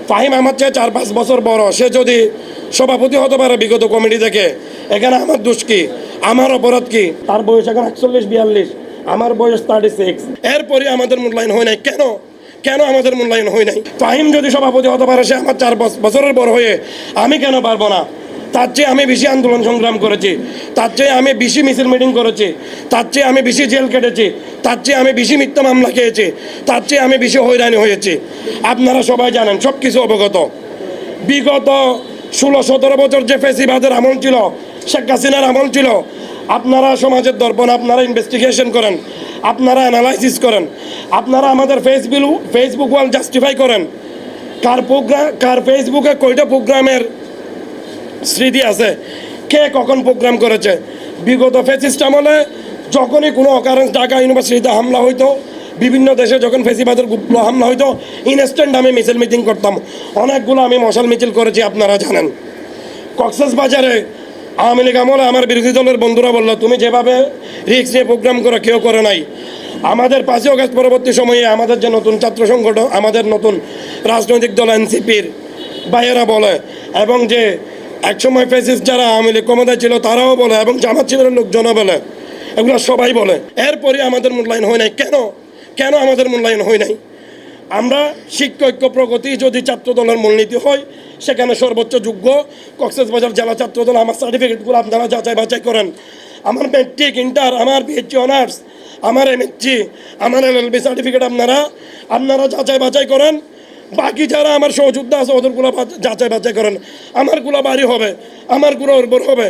ফাহিম আমার চেয়ে 4-5 বছর বড়, সে যদি সভাপতি হতে পারে বিগত কমিটি থেকে, এখানে আমার দোষ কি? আমার অপরাধ কি? তার বয়স এখন 41-42, আমার বয়স 36। এরপরে আমাদের মূল্যায়ন হয় নাই কেন? কেন আমাদের মূল্যায়ন হয় নাই? ফাহিম যদি সভাপতি হতে পারে, সে আমার 4 বছরের বড় হয়ে, আমি কেন পারবো না? তার চেয়ে আমি বেশি আন্দোলন সংগ্রাম করেছি, তার চেয়ে আমি বেশি মিছিল মিটিং করেছি, তার চেয়ে আমি বেশি জেল কেটেছি, তার চেয়ে আমি বেশি মিথ্যা মামলা খেয়েছি, তার চেয়ে আমি বেশি হয়রানি হয়েছি। আপনারা সবাই জানেন, সব কিছু অবগত। বিগত 16-17 বছর যে ফেসিবাদের আমল ছিল, শেখ হাসিনার আমল ছিল, আপনারা সমাজের দর্পণ, আপনারা ইনভেস্টিগেশন করেন, আপনারা অ্যানালাইসিস করেন, আপনারা আমাদের ফেসবুক ওয়াল জাস্টিফাই করেন। কার ফেসবুকে কয়টা প্রোগ্রামের স্মৃতি আছে, কে কখন প্রোগ্রাম করেছে? বিগত ফেসিস্ট আমলে যখনই কোনো অকারেন্স ঢাকা ইউনিভার্সিটিতে হামলা হইতো, বিভিন্ন দেশে যখন ফেসিবাদের গুপ্ত হামলা হইতো, ইনস্ট্যান্ট আমি মিছিল মিটিং করতাম। অনেকগুলো আমি মশাল মিছিল করেছি, আপনারা জানেন। কক্সবাজারে আওয়ামী লীগ আমলে আমার বিরোধী দলের বন্ধুরা বললো, তুমি যেভাবে রিস্ক নিয়ে প্রোগ্রাম করো, কেউ করে নাই। আমাদের 5ই অগাস্ট পরবর্তী সময়ে আমাদের যে নতুন ছাত্র সংগঠন, আমাদের নতুন রাজনৈতিক দল এনসিপির ভাইয়েরা বলে, এবং যে একসময় ফেসিস্ট যারা আওয়ামী লীগ ক্ষমতায় ছিল তারাও বলে, এবং জামাত শিবিরের লোকজনও বলে, এগুলো সবাই বলে। এরপরে আমাদের মূল্যায়ন হয় নাই কেন? কেন আমাদের মূল্যায়ন হয় নাই? আমরা শিক্ষা ঐক্য প্রগতি যদি ছাত্র দলের মূলনীতি হয়, সেখানে সর্বোচ্চ যোগ্য কক্সবাজার জেলা ছাত্র দল। আমার সার্টিফিকেটগুলো আপনারা যাচাই বাছাই করেন। আমার ম্যাট্রিক, ইন্টার, আমার পিএইচডি অনার্স, আমার এমএসসি, আমার এলএলবি সার্টিফিকেট আপনারা যাচাই বাছাই করেন। বাকি যারা আমার সহযোদ্ধা আছে ওদেরগুলো যাচাই বাছাই করেন। আমারগুলো বাড়ি হবে, আমারগুলো উর্বর হবে।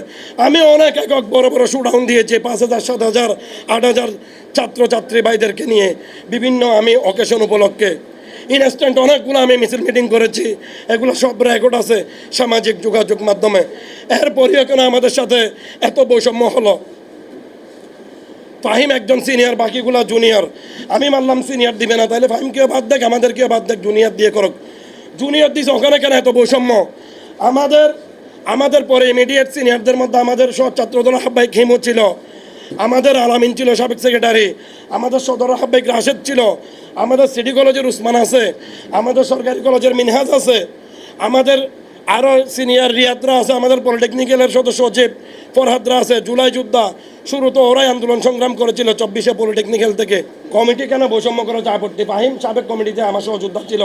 আমি অনেক একক বড় বড় শোডাউন দিয়েছি, 5,000, 7,000, 8,000 ছাত্রছাত্রী ভাইদেরকে নিয়ে বিভিন্ন আমি অকেশন উপলক্ষে ইনস্ট্যান্ট অনেকগুলো আমি মিছিল মিটিং করেছি। এগুলো সব রেকর্ড আছে সামাজিক যোগাযোগ মাধ্যমে। এরপরেও কেন আমাদের সাথে এত বৈষম্য হলো? ফাহিম একজন সিনিয়র, বাকিগুলা জুনিয়র। আমি মানলাম সিনিয়র দিবে না, তাহলে ফাহিমকেও বাদ দেখ, আমাদেরকেও বাদ দেখ, জুনিয়র দিয়ে করুক। জুনিয়র দিছে, ওখানে কেন এত বৈষম্য? আমাদের পরে ইমিডিয়েট সিনিয়রদের মধ্যে আমাদের ছাত্রদল আহ্বায়ক হিমু ছিল, আমাদের আলামিন ছিল সাবেক সেক্রেটারি, আমাদের সদর আহ্বায়ক রাশেদ ছিল, আমাদের সিটি কলেজের উসমান আছে, আমাদের সরকারি কলেজের মিনহাজ আছে, আমাদের আরও সিনিয়র রিয়াদরা আছে, আমাদের পলিটেকনিক্যালের সদস্য সচিব ফরহাদরা আছে। জুলাই যোদ্ধা, শুরু তো ওরাই আন্দোলন সংগ্রাম করেছিল 24-এ পলিটেকনিক্যাল থেকে। কমিটি কেন বৈষম্য করে আপত্তি? ফাহিম সাবেক কমিটিতে আমার সহযোদ্ধা ছিল,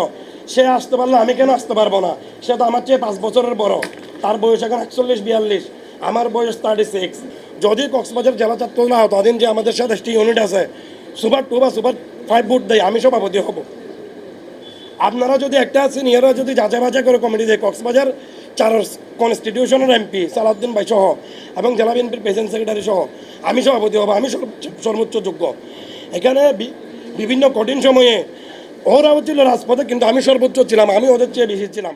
সে আসতে পারলে আমি কেন আসতে পারবো না? সে তো আমার চেয়ে 5 বছরের বড়, তার বয়স এখন 41-42, আমার বয়স 36। যদি কক্সবাজার জেলা ছাত্রদল তদিন যে আমাদের সাথে ইউনিট আছে, সুপার 2 বা সুপার 5 ভোট দেয়, আমি সভাপতি হব। আপনারা যদি একটা সিনিয়ররা যদি যাচাই বাছাই করে কমিটি দেয়, কক্সবাজার 4 কনস্টিটিউশনের এমপি সালাউদ্দিন ভাই সহ এবং জেলা বিএনপির প্রেসিডেন্ট সেক্রেটারি সহ আমি সভাপতি হব। আমি সর্বোচ্চ যোগ্য। এখানে বিভিন্ন কঠিন সময়ে ওরাও ছিল রাজপথে, কিন্তু আমি সর্বোচ্চ ছিলাম, আমি ওদের চেয়ে বেশি ছিলাম।